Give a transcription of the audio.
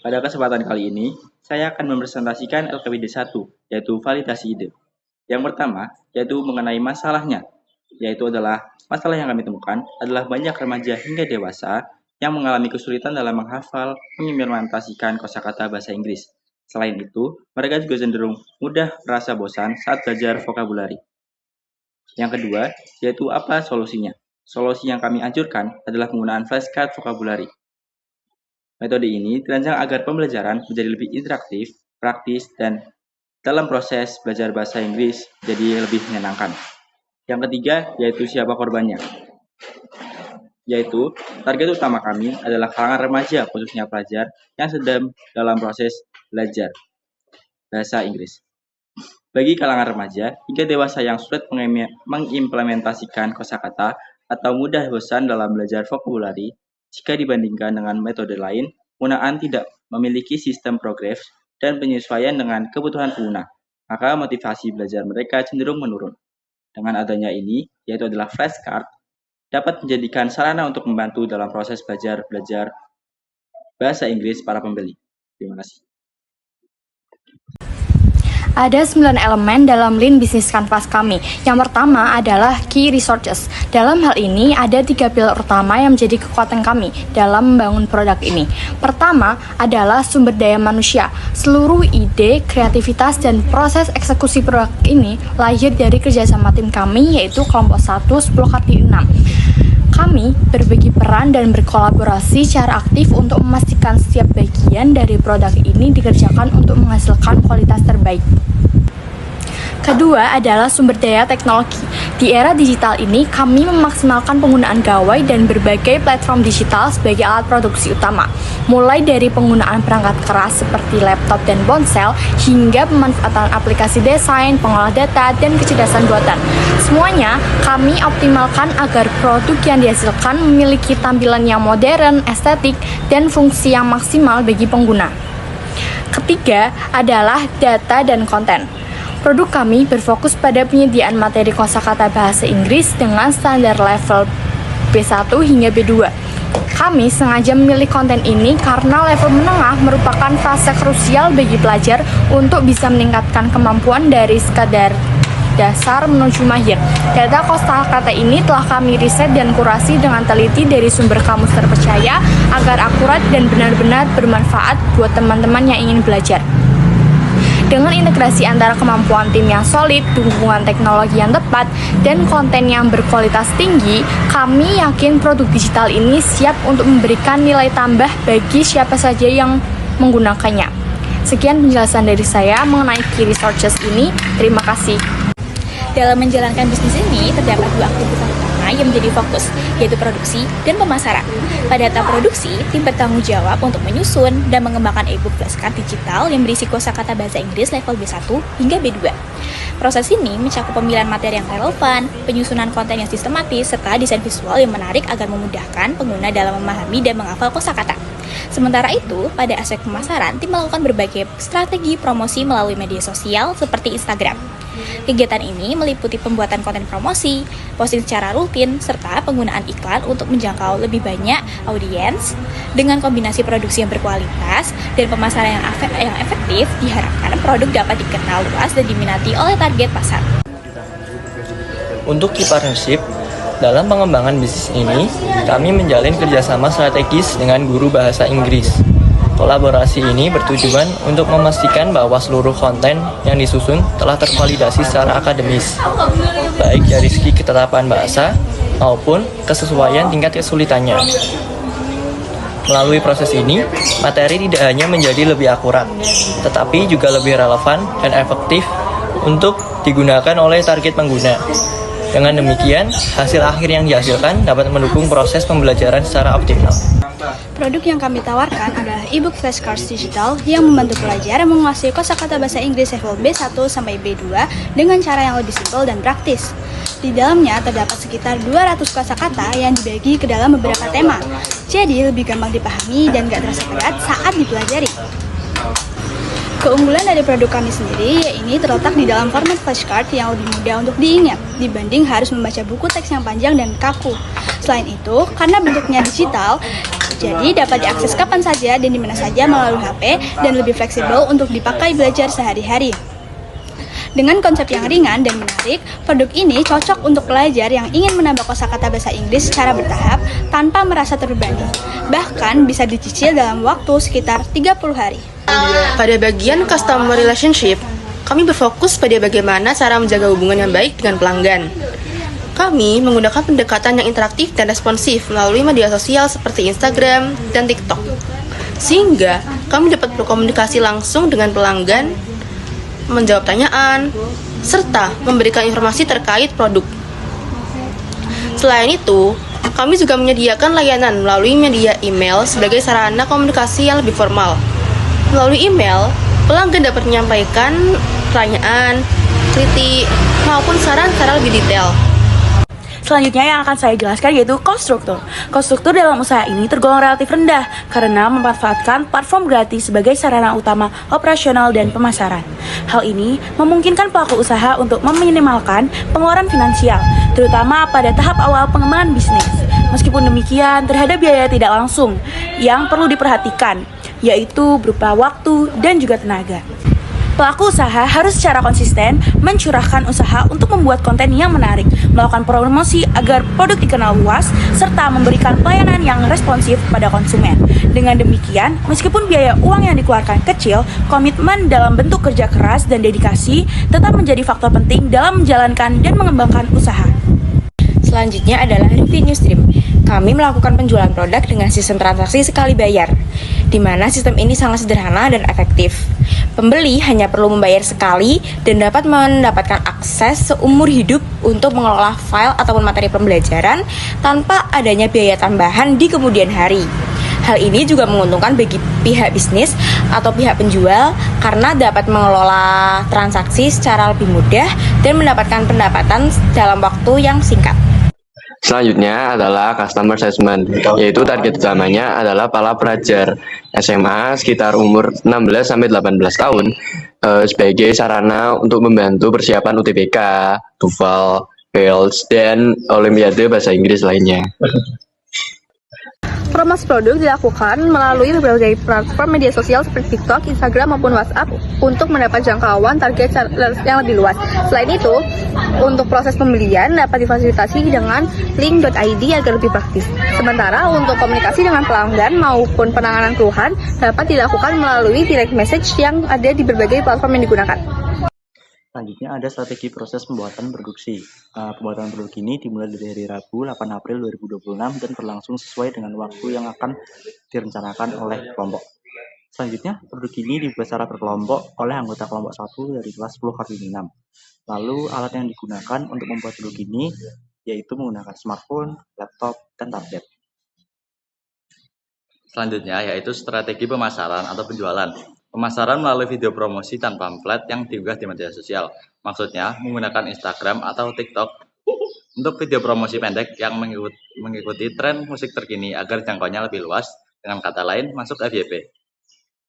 Pada kesempatan kali ini, saya akan mempresentasikan LKPD 1, yaitu validasi ide. Yang pertama, yaitu mengenai masalahnya, yaitu adalah masalah yang kami temukan adalah banyak remaja hingga dewasa yang mengalami kesulitan dalam menghafal, mengimplementasikan kosakata bahasa Inggris. Selain itu, mereka juga cenderung mudah merasa bosan saat belajar vokabulari. Yang kedua, yaitu apa solusinya? Solusi yang kami anjurkan adalah penggunaan flashcard vokabulari. Metode ini dirancang agar pembelajaran menjadi lebih interaktif, praktis, dan dalam proses belajar bahasa Inggris jadi lebih menyenangkan. Yang ketiga, yaitu siapa korbannya. Yaitu, target utama kami adalah kalangan remaja, khususnya pelajar yang sedang dalam proses belajar bahasa Inggris. Bagi kalangan remaja hingga dewasa yang sulit mengimplementasikan kosakata atau mudah bosan dalam belajar vokabulari, jika dibandingkan dengan metode lain, penggunaan tidak memiliki sistem progres dan penyesuaian dengan kebutuhan pengguna, maka motivasi belajar mereka cenderung menurun. Dengan adanya ini, yaitu adalah flashcard, dapat menjadikan sarana untuk membantu dalam proses belajar bahasa Inggris para pembeli. Terima kasih. Ada 9 elemen dalam Lean Business Canvas kami. Yang pertama adalah Key Resources. Dalam hal ini, ada 3 pilar utama yang menjadi kekuatan kami dalam membangun produk ini. Pertama adalah sumber daya manusia. Seluruh ide, kreativitas, dan proses eksekusi produk ini lahir dari kerjasama tim kami, yaitu kelompok 1 10x6. Kami berbagi peran dan berkolaborasi secara aktif untuk memastikan setiap bagian dari produk ini dikerjakan untuk menghasilkan kualitas terbaik. Kedua adalah sumber daya teknologi. Di era digital ini, kami memaksimalkan penggunaan gawai dan berbagai platform digital sebagai alat produksi utama. Mulai dari penggunaan perangkat keras seperti laptop dan ponsel, hingga pemanfaatan aplikasi desain, pengolah data, dan kecerdasan buatan. Semuanya kami optimalkan agar produk yang dihasilkan memiliki tampilan yang modern, estetik, dan fungsi yang maksimal bagi pengguna. Ketiga adalah data dan konten. Produk kami berfokus pada penyediaan materi kosakata bahasa Inggris dengan standar level B1 hingga B2. Kami sengaja memilih konten ini karena level menengah merupakan fase krusial bagi pelajar untuk bisa meningkatkan kemampuan dari sekadar dasar menuju mahir. Data kosakata ini telah kami riset dan kurasi dengan teliti dari sumber kamus terpercaya agar akurat dan benar-benar bermanfaat buat teman-teman yang ingin belajar. Dengan integrasi antara kemampuan tim yang solid, dukungan teknologi yang tepat, dan konten yang berkualitas tinggi, kami yakin produk digital ini siap untuk memberikan nilai tambah bagi siapa saja yang menggunakannya. Sekian penjelasan dari saya mengenai Key Resources ini. Terima kasih. Dalam menjalankan bisnis ini, terdapat 2 aktivitas utama yang menjadi fokus, yaitu produksi dan pemasaran. Pada tahap produksi, tim bertanggung jawab untuk menyusun dan mengembangkan e-book flashcard digital yang berisi kosakata bahasa Inggris level B1 hingga B2. Proses ini mencakup pemilihan materi yang relevan, penyusunan konten yang sistematis, serta desain visual yang menarik agar memudahkan pengguna dalam memahami dan menghafal kosakata. Sementara itu, pada aspek pemasaran, tim melakukan berbagai strategi promosi melalui media sosial seperti Instagram. Kegiatan ini meliputi pembuatan konten promosi, posting secara rutin, serta penggunaan iklan untuk menjangkau lebih banyak audiens. Dengan kombinasi produksi yang berkualitas dan pemasaran yang efektif, diharapkan produk dapat dikenal luas dan diminati oleh target pasar. Untuk Key Partnership, dalam pengembangan bisnis ini, kami menjalin kerjasama strategis dengan guru bahasa Inggris. Kolaborasi ini bertujuan untuk memastikan bahwa seluruh konten yang disusun telah tervalidasi secara akademis, baik dari segi ketetapan bahasa maupun kesesuaian tingkat kesulitannya. Melalui proses ini, materi tidak hanya menjadi lebih akurat, tetapi juga lebih relevan dan efektif untuk digunakan oleh target pengguna. Dengan demikian, hasil akhir yang dihasilkan dapat mendukung proses pembelajaran secara optimal. Produk yang kami tawarkan adalah e-book flashcards digital yang membantu pelajar menguasai kosakata bahasa Inggris level B1 sampai B2 dengan cara yang lebih simpel dan praktis. Di dalamnya terdapat sekitar 200 kosakata yang dibagi ke dalam beberapa tema, jadi lebih gampang dipahami dan gak terasa berat saat dipelajari. Keunggulan dari produk kami sendiri yaitu terletak di dalam format flashcard yang lebih mudah untuk diingat dibanding harus membaca buku teks yang panjang dan kaku. Selain itu, karena bentuknya digital, Jadi dapat diakses kapan saja dan di mana saja melalui HP dan lebih fleksibel untuk dipakai belajar sehari-hari. Dengan konsep yang ringan dan menarik, produk ini cocok untuk pelajar yang ingin menambah kosakata bahasa Inggris secara bertahap tanpa merasa terbebani. Bahkan bisa dicicil dalam waktu sekitar 30 hari. Pada bagian customer relationship, kami berfokus pada bagaimana cara menjaga hubungan yang baik dengan pelanggan. Kami menggunakan pendekatan yang interaktif dan responsif melalui media sosial seperti Instagram dan TikTok. Sehingga kami dapat berkomunikasi langsung dengan pelanggan, menjawab tanyaan, serta memberikan informasi terkait produk. Selain itu, kami juga menyediakan layanan melalui media email sebagai sarana komunikasi yang lebih formal. Melalui email, pelanggan dapat menyampaikan pertanyaan, kritik, maupun saran secara lebih detail. Selanjutnya yang akan saya jelaskan yaitu cost struktur. Cost struktur dalam usaha ini tergolong relatif rendah karena memanfaatkan platform gratis sebagai sarana utama operasional dan pemasaran. Hal ini memungkinkan pelaku usaha untuk meminimalkan pengeluaran finansial, terutama pada tahap awal pengembangan bisnis. Meskipun demikian, terhadap biaya tidak langsung yang perlu diperhatikan, yaitu berupa waktu dan juga tenaga. Pelaku usaha harus secara konsisten mencurahkan usaha untuk membuat konten yang menarik, melakukan promosi agar produk dikenal luas, serta memberikan pelayanan yang responsif pada konsumen. Dengan demikian, meskipun biaya uang yang dikeluarkan kecil, komitmen dalam bentuk kerja keras dan dedikasi tetap menjadi faktor penting dalam menjalankan dan mengembangkan usaha. Selanjutnya adalah revenue stream. Kami melakukan penjualan produk dengan sistem transaksi sekali bayar, di mana sistem ini sangat sederhana dan efektif. Pembeli hanya perlu membayar sekali dan dapat mendapatkan akses seumur hidup untuk mengelola file ataupun materi pembelajaran tanpa adanya biaya tambahan di kemudian hari. Hal ini juga menguntungkan bagi pihak bisnis atau pihak penjual karena dapat mengelola transaksi secara lebih mudah dan mendapatkan pendapatan dalam waktu yang singkat. Selanjutnya adalah customer segment, yaitu target utamanya adalah para pelajar SMA sekitar umur 16-18 tahun sebagai sarana untuk membantu persiapan UTBK, TOEFL, IELTS, dan Olimpiade Bahasa Inggris lainnya. Promosi produk dilakukan melalui berbagai platform media sosial seperti TikTok, Instagram, maupun WhatsApp untuk mendapat jangkauan target yang lebih luas. Selain itu, untuk proses pembelian dapat difasilitasi dengan link.id agar lebih praktis. Sementara untuk komunikasi dengan pelanggan maupun penanganan keluhan dapat dilakukan melalui direct message yang ada di berbagai platform yang digunakan. Selanjutnya ada strategi proses pembuatan produksi. Pembuatan produk ini dimulai dari hari Rabu 8 April 2026 dan berlangsung sesuai dengan waktu yang akan direncanakan oleh kelompok. Selanjutnya, produk ini dibuat secara berkelompok oleh anggota kelompok 1 dari kelas 10/6. Lalu, alat yang digunakan untuk membuat produk ini yaitu menggunakan smartphone, laptop, dan tablet. Selanjutnya yaitu strategi pemasaran atau penjualan. Pemasaran melalui video promosi dan pamflet yang diunggah di media sosial. Maksudnya menggunakan Instagram atau TikTok untuk video promosi pendek yang mengikuti tren musik terkini agar jangkauannya lebih luas. Dengan kata lain, masuk FYP.